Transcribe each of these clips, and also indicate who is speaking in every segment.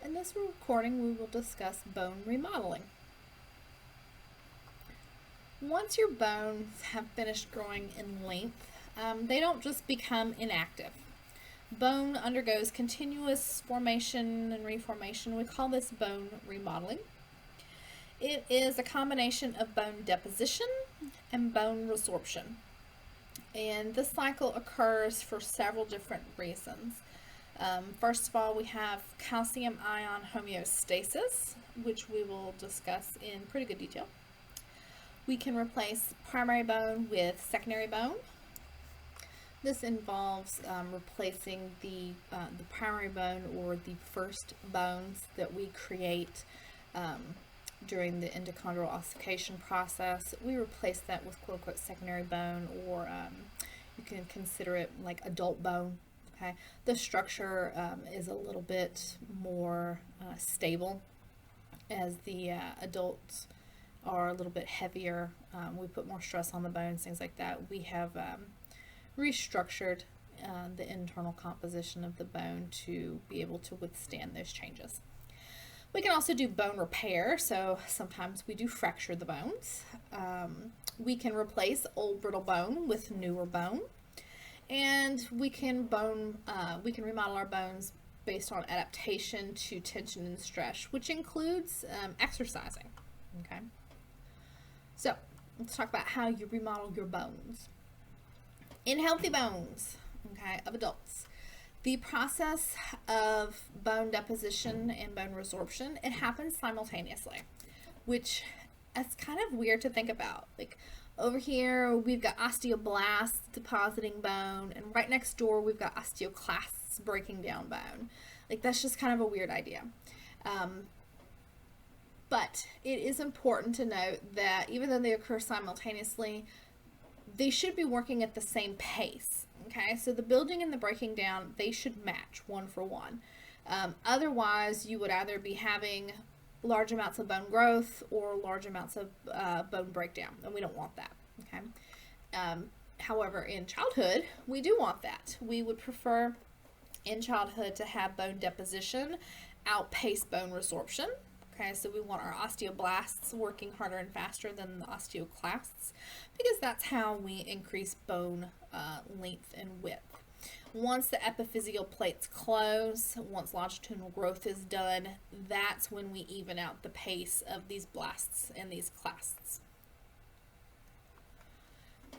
Speaker 1: In this recording, we will discuss bone remodeling. Once your bones have finished growing in length, they don't just become inactive. Bone undergoes continuous formation and reformation. We call this bone remodeling. It is a combination of bone deposition and bone resorption. And this cycle occurs for several different reasons. First of all, we have calcium ion homeostasis, which we will discuss in pretty good detail. We can replace primary bone with secondary bone. This involves replacing the primary bone or the first bones that we create during the endochondral ossification process. We replace that with quote-unquote secondary bone, or you can consider it like adult bone. Okay, the structure is a little bit more stable as the adults are a little bit heavier. We put more stress on the bones, things like that. We have restructured the internal composition of the bone to be able to withstand those changes. We can also do bone repair, so sometimes we do fracture the bones. We can replace old brittle bone with newer bone. And we can remodel our bones based on adaptation to tension and stress, which includes exercising. Okay. So let's talk about how you remodel your bones. In healthy bones, okay, of adults, the process of bone deposition and bone resorption, it happens simultaneously, which is kind of weird to think about. Like, over here, we've got osteoblasts depositing bone, and right next door, we've got osteoclasts breaking down bone. Like, that's just kind of a weird idea. But it is important to note that even though they occur simultaneously, they should be working at the same pace. Okay, so the building and the breaking down, they should match one for one. Otherwise, you would either be having large amounts of bone growth or large amounts of bone breakdown, and we don't want that. Okay. However, in childhood, we do want that. We would prefer in childhood to have bone deposition outpace bone resorption. Okay, so we want our osteoblasts working harder and faster than the osteoclasts, because that's how we increase bone length and width. Once the epiphyseal plates close, once longitudinal growth is done, that's when we even out the pace of these blasts and these clasts.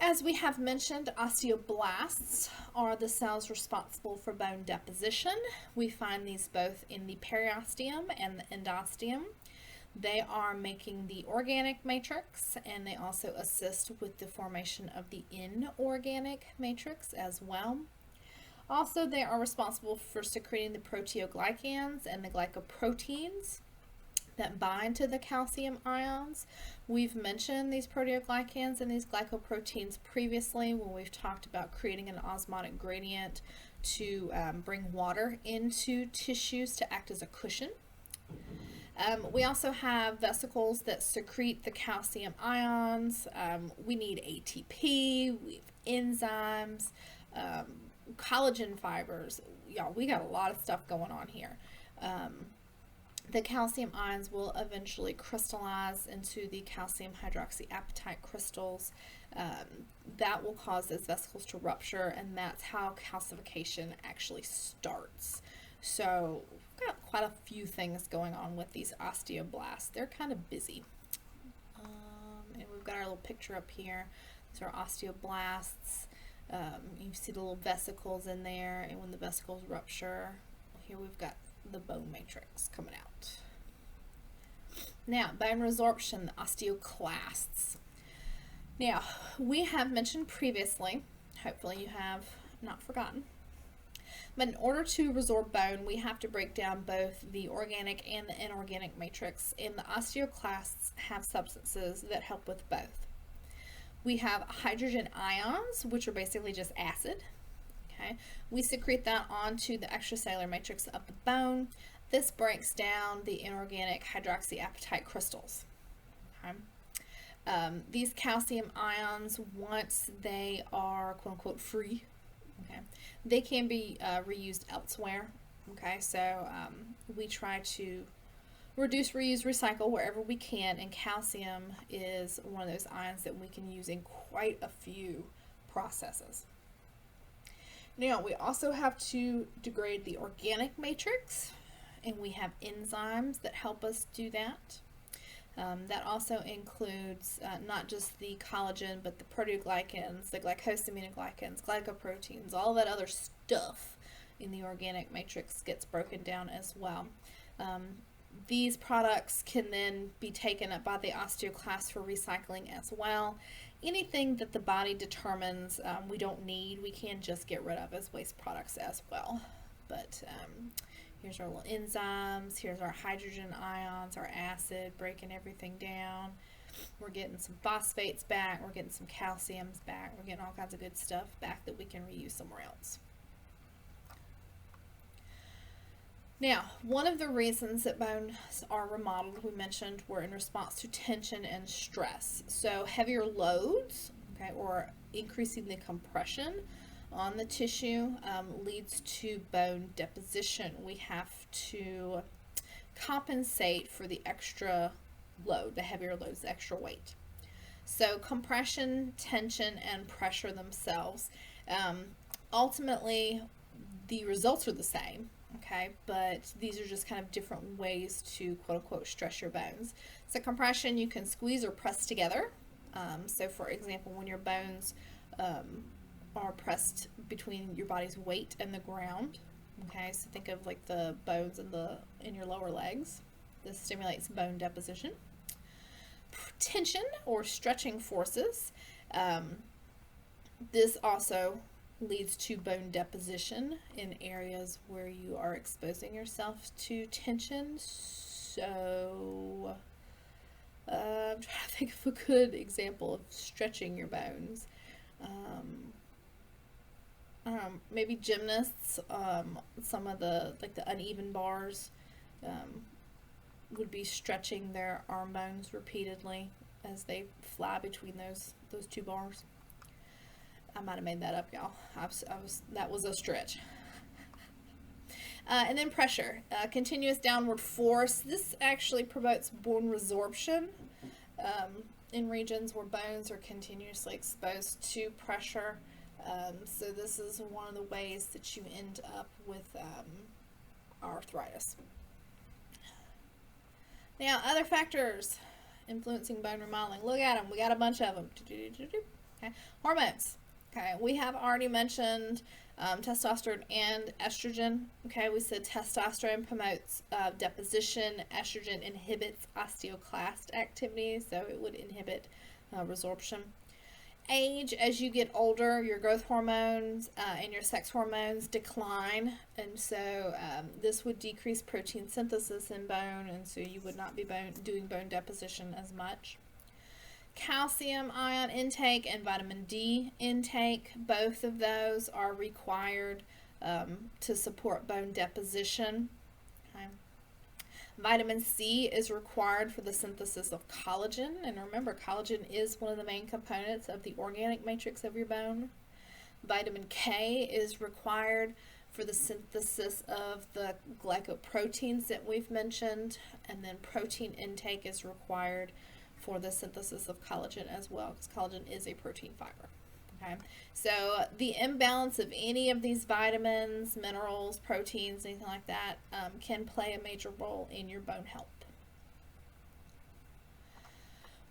Speaker 1: As we have mentioned, osteoblasts are the cells responsible for bone deposition. We find these both in the periosteum and the endosteum. They are making the organic matrix, and they also assist with the formation of the inorganic matrix as well. Also, they are responsible for secreting the proteoglycans and the glycoproteins that bind to the calcium ions. We've mentioned these proteoglycans and these glycoproteins previously when we've talked about creating an osmotic gradient to bring water into tissues to act as a cushion. We also have vesicles that secrete the calcium ions. We need ATP, we have enzymes, collagen fibers. Y'all, we got a lot of stuff going on here. The calcium ions will eventually crystallize into the calcium hydroxyapatite crystals. That will cause those vesicles to rupture, and that's how calcification actually starts. So we've got quite a few things going on with these osteoblasts. They're kind of busy. And we've got our little picture up here. These are osteoblasts. You see the little vesicles in there, and when the vesicles rupture, here we've got the bone matrix coming out. Now, bone resorption, the osteoclasts. Now, we have mentioned previously, hopefully you have not forgotten, but in order to resorb bone, we have to break down both the organic and the inorganic matrix, and the osteoclasts have substances that help with both. We have hydrogen ions, which are basically just acid. Okay, we secrete that onto the extracellular matrix of the bone. This breaks down the inorganic hydroxyapatite crystals. Okay. These calcium ions, once they are quote-unquote free, okay, they can be reused elsewhere. Okay, so we try to reduce, reuse, recycle wherever we can, and calcium is one of those ions that we can use in quite a few processes. Now, we also have to degrade the organic matrix, and we have enzymes that help us do that. That also includes not just the collagen, but the proteoglycans, the glycosaminoglycans, glycoproteins, all that other stuff in the organic matrix gets broken down as well. These products can then be taken up by the osteoclasts for recycling as well. Anything that the body determines we don't need, we can just get rid of as waste products as well. But here's our little enzymes, here's our hydrogen ions, our acid, breaking everything down. We're getting some phosphates back, we're getting some calciums back, we're getting all kinds of good stuff back that we can reuse somewhere else. Now, one of the reasons that bones are remodeled, we mentioned, were in response to tension and stress. So heavier loads, okay, or increasing the compression on the tissue leads to bone deposition. We have to compensate for the extra load, the heavier loads, the extra weight. So compression, tension, and pressure themselves, ultimately the results are the same. Okay, but these are just kind of different ways to quote-unquote stress your bones. So compression, you can squeeze or press together. So for example, when your bones are pressed between your body's weight and the ground, okay, so think of like the bones in your lower legs. This stimulates bone deposition. Tension or stretching forces. This also leads to bone deposition in areas where you are exposing yourself to tension. So I'm trying to think of a good example of stretching your bones. I don't know, maybe gymnasts, some of the uneven bars would be stretching their arm bones repeatedly as they fly between those two bars. I might have made that up, y'all. That was a stretch. And then pressure, continuous downward force. This actually promotes bone resorption in regions where bones are continuously exposed to pressure. So this is one of the ways that you end up with arthritis. Now, other factors influencing bone remodeling. Look at them. We got a bunch of them. Okay. Hormones. Okay, we have already mentioned testosterone and estrogen. Okay, we said testosterone promotes deposition, estrogen inhibits osteoclast activity, so it would inhibit resorption. Age, as you get older, your growth hormones and your sex hormones decline, and so this would decrease protein synthesis in bone, and so you would not be doing bone deposition as much. Calcium ion intake and vitamin D intake, both of those are required to support bone deposition. Okay. Vitamin C is required for the synthesis of collagen, and remember, collagen is one of the main components of the organic matrix of your bone. Vitamin K is required for the synthesis of the glycoproteins that we've mentioned, and then protein intake is required for the synthesis of collagen as well, because collagen is a protein fiber. Okay, so the imbalance of any of these vitamins, minerals, proteins, anything like that can play a major role in your bone health.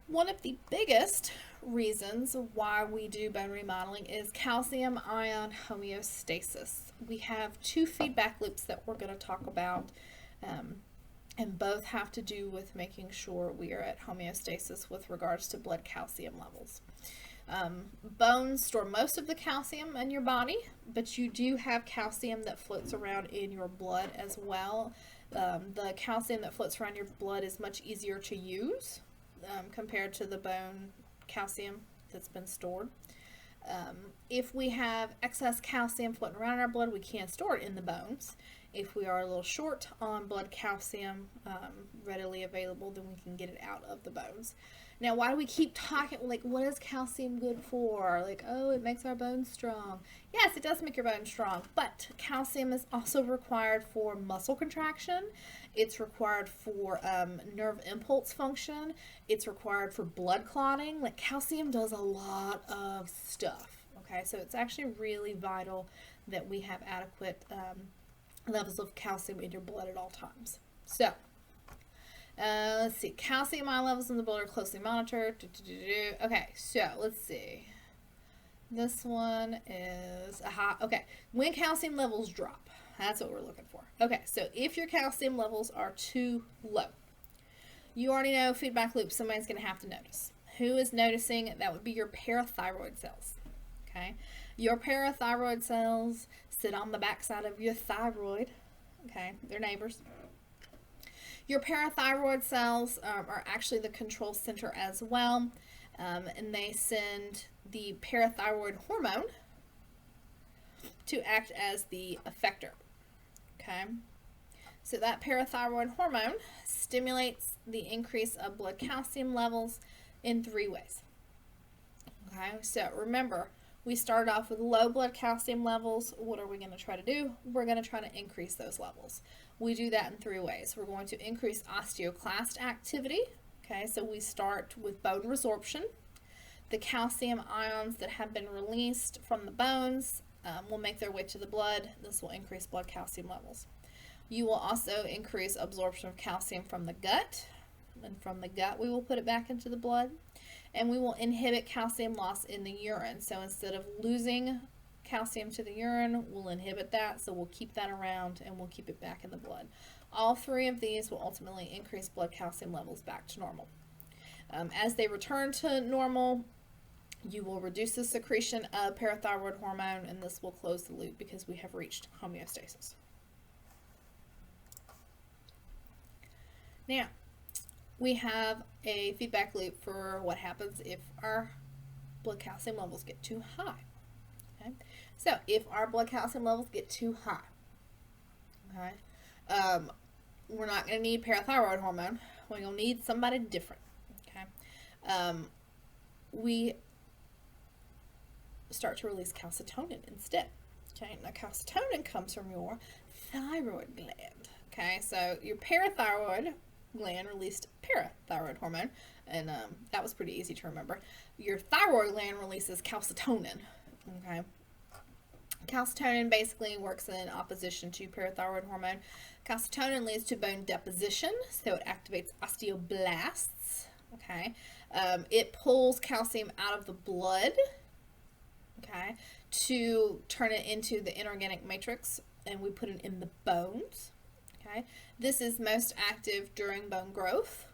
Speaker 1: One of the biggest reasons why we do bone remodeling is calcium ion homeostasis. We have two feedback loops that we're going to talk about, and both have to do with making sure we are at homeostasis with regards to blood calcium levels. Bones store most of the calcium in your body, but you do have calcium that floats around in your blood as well. The calcium that floats around your blood is much easier to use compared to the bone calcium that's been stored. If we have excess calcium floating around in our blood, we can't store it in the bones. If we are a little short on blood calcium readily available, then we can get it out of the bones. Now, why do we keep talking, like, what is calcium good for? Like, oh, it makes our bones strong. Yes, it does make your bones strong, but calcium is also required for muscle contraction. It's required for nerve impulse function. It's required for blood clotting. Like, calcium does a lot of stuff, okay? So it's actually really vital that we have adequate levels of calcium in your blood at all times. So, let's see. Calcium ion levels in the blood are closely monitored. Okay, so let's see. This one is a high. Okay, when calcium levels drop, that's what we're looking for. Okay, so if your calcium levels are too low, you already know feedback loop. Somebody's going to have to notice. Who is noticing? That would be your parathyroid cells. Okay, your parathyroid cells sit on the backside of your thyroid. Okay, they're neighbors. Your parathyroid cells are actually the control center as well, and they send the parathyroid hormone to act as the effector. Okay, so that parathyroid hormone stimulates the increase of blood calcium levels in 3 ways. Okay, so remember, we started off with low blood calcium levels. What are we going to try to do? We're going to try to increase those levels. We do that in 3 ways. We're going to increase osteoclast activity. Okay, so we start with bone resorption. The calcium ions that have been released from the bones will make their way to the blood. This will increase blood calcium levels. You will also increase absorption of calcium from the gut. And from the gut, we will put it back into the blood. And we will inhibit calcium loss in the urine. So instead of losing calcium to the urine, we'll inhibit that. So we'll keep that around and we'll keep it back in the blood. All 3 of these will ultimately increase blood calcium levels back to normal. As they return to normal, you will reduce the secretion of parathyroid hormone, and this will close the loop because we have reached homeostasis. Now, we have a feedback loop for what happens if our blood calcium levels get too high. Okay? So, if our blood calcium levels get too high, okay, we're not going to need parathyroid hormone. We're going to need somebody different. Okay, we start to release calcitonin instead. Okay, now calcitonin comes from your thyroid gland. Okay, so your parathyroid gland released parathyroid hormone, and that was pretty easy to remember. Your thyroid gland releases calcitonin. Okay, calcitonin basically works in opposition to parathyroid hormone. Calcitonin leads to bone deposition, so it activates osteoblasts. Okay, it pulls calcium out of the blood. Okay, to turn it into the inorganic matrix, and we put it in the bones. Okay, this is most active during bone growth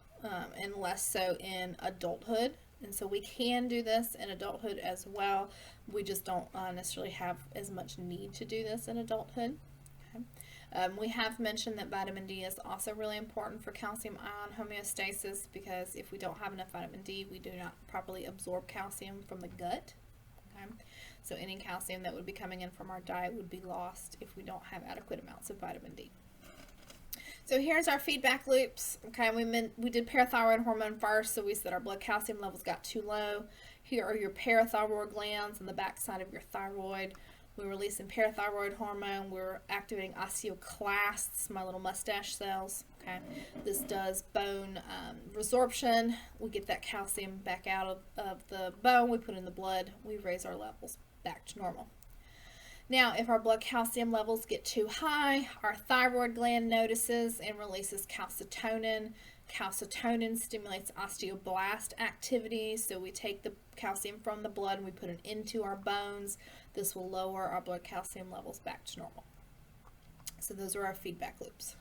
Speaker 1: and less so in adulthood. And so we can do this in adulthood as well. We just don't necessarily have as much need to do this in adulthood. Okay. We have mentioned that vitamin D is also really important for calcium ion homeostasis, because if we don't have enough vitamin D, we do not properly absorb calcium from the gut. Okay. So any calcium that would be coming in from our diet would be lost if we don't have adequate amounts of vitamin D. So here's our feedback loops. Okay, we did parathyroid hormone first, so we said our blood calcium levels got too low. Here are your parathyroid glands on the backside of your thyroid. We're releasing parathyroid hormone. We're activating osteoclasts, my little mustache cells. Okay, this does bone resorption. We get that calcium back out of the bone. We put it in the blood. We raise our levels back to normal. Now, if our blood calcium levels get too high, our thyroid gland notices and releases calcitonin. Calcitonin stimulates osteoblast activity, so we take the calcium from the blood and we put it into our bones. This will lower our blood calcium levels back to normal. So those are our feedback loops.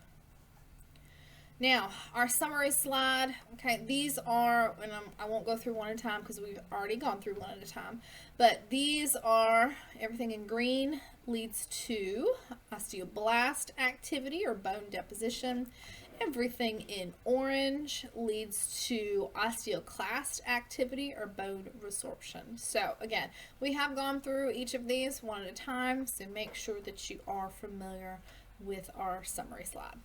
Speaker 1: Now, our summary slide, okay, these are, and I won't go through one at a time because we've already gone through one at a time, but these are, everything in green leads to osteoblast activity or bone deposition. Everything in orange leads to osteoclast activity or bone resorption. So again, we have gone through each of these one at a time, so make sure that you are familiar with our summary slide.